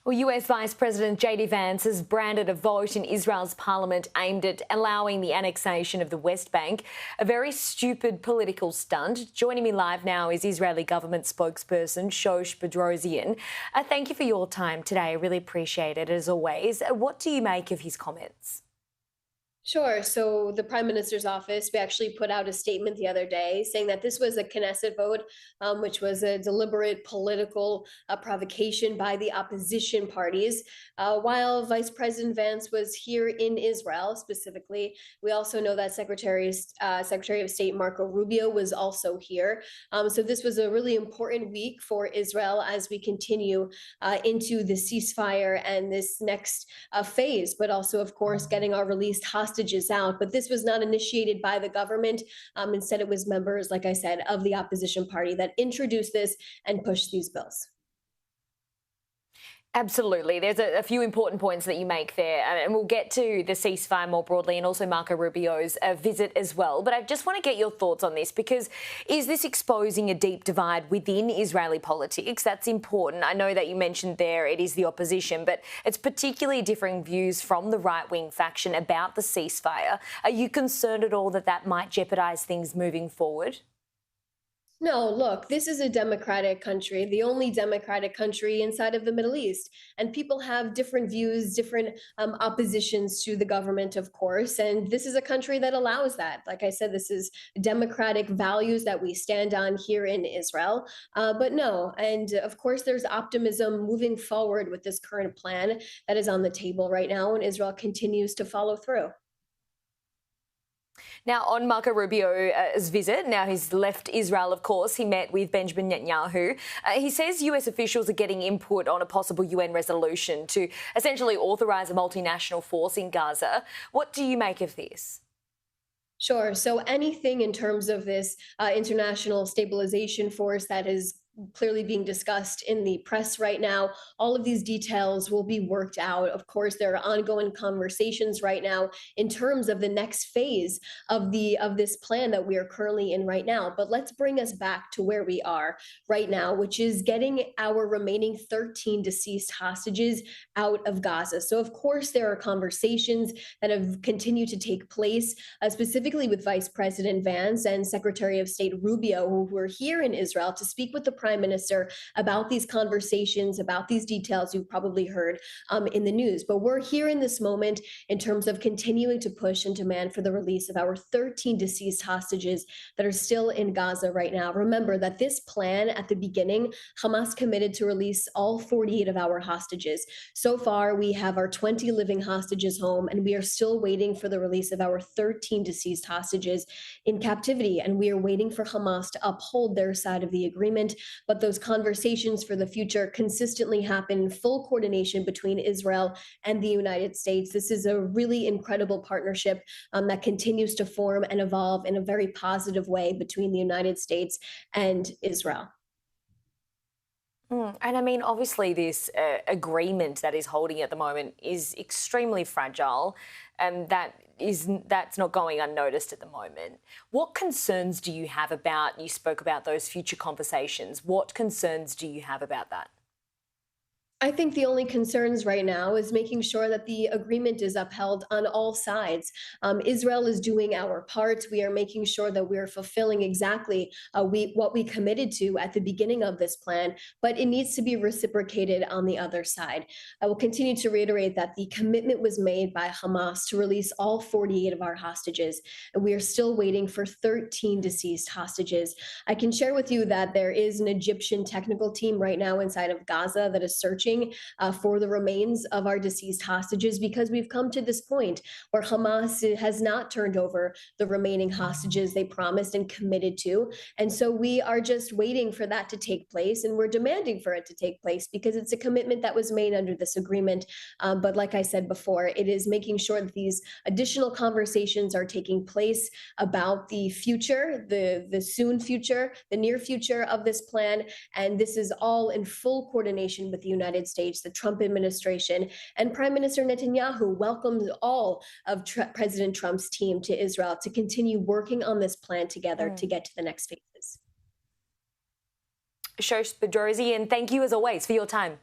Well, US Vice President JD Vance has branded a vote in Israel's parliament aimed at allowing the annexation of the West Bank a very stupid political stunt. Joining me live now is Israeli government spokesperson Shosh Bedrosian. Thank you for your time today. I really appreciate it, as always. What do you make of his comments? Sure. So the Prime Minister's office, we actually put out a statement the other day saying that this was a Knesset vote, which was a deliberate political provocation by the opposition parties. While Vice President Vance was here in Israel specifically, we also know that Secretary of State Marco Rubio was also here. So this was a really important week for Israel as we continue into the ceasefire and this next phase, but also, of course, getting our released hostages out. But this was not initiated by the government. Instead, it was members, like I said, of the opposition party that introduced this and pushed these bills. Absolutely. There's a few important points that you make there, and we'll get to the ceasefire more broadly and also Marco Rubio's visit as well. But I just want to get your thoughts on this, because is this exposing a deep divide within Israeli politics? That's important. I know that you mentioned there it is the opposition, but it's particularly differing views from the right-wing faction about the ceasefire. Are you concerned at all that that might jeopardise things moving forward? No, look, this is a democratic country, the only democratic country inside of the Middle East. And people have different views, different oppositions to the government, of course. And this is a country that allows that. Like I said, this is democratic values that we stand on here in Israel. But no, and of course, there's optimism moving forward with this current plan that is on the table right now, and Israel continues to follow through. Now, on Marco Rubio's visit, now he's left Israel, of course. He met with Benjamin Netanyahu. He says US officials are getting input on a possible UN resolution to essentially authorise a multinational force in Gaza. What do you make of this? Sure. So anything in terms of this international stabilization force that is clearly being discussed in the press right now, all of these details will be worked out. Of course, there are ongoing conversations right now in terms of the next phase of this plan that we are currently in right now. But let's bring us back to where we are right now, which is getting our remaining 13 deceased hostages out of Gaza. So of course, there are conversations that have continued to take place, specifically with Vice President Vance and Secretary of State Rubio, who were here in Israel to speak with the Prime Minister about these conversations, about these details you've probably heard in the news. But we're here in this moment in terms of continuing to push and demand for the release of our 13 deceased hostages that are still in Gaza right now. Remember that this plan at the beginning, Hamas committed to release all 48 of our hostages. So far, we have our 20 living hostages home, and we are still waiting for the release of our 13 deceased hostages in captivity. And we are waiting for Hamas to uphold their side of the agreement. But those conversations for the future consistently happen in full coordination between Israel and the United States. This is a really incredible partnership that continues to form and evolve in a very positive way between the United States and Israel. And I mean, obviously, this agreement that is holding at the moment is extremely fragile, and that's not going unnoticed at the moment. What concerns do you have about? You spoke about those future conversations. What concerns do you have about that? I think the only concerns right now is making sure that the agreement is upheld on all sides. Israel is doing our part. We are making sure that we're fulfilling exactly what we committed to at the beginning of this plan, but it needs to be reciprocated on the other side. I will continue to reiterate that the commitment was made by Hamas to release all 48 of our hostages, and we are still waiting for 13 deceased hostages. I can share with you that there is an Egyptian technical team right now inside of Gaza that is searching for the remains of our deceased hostages, because we've come to this point where Hamas has not turned over the remaining hostages they promised and committed to. And so we are just waiting for that to take place, and we're demanding for it to take place because it's a commitment that was made under this agreement. But like I said before, it is making sure that these additional conversations are taking place about the future, the soon future, the near future of this plan. And this is all in full coordination with the United States, the Trump administration, and Prime Minister Netanyahu welcomed all of President Trump's team to Israel to continue working on this plan together to get to the next phases. Shosh Bedrosian, thank you as always for your time.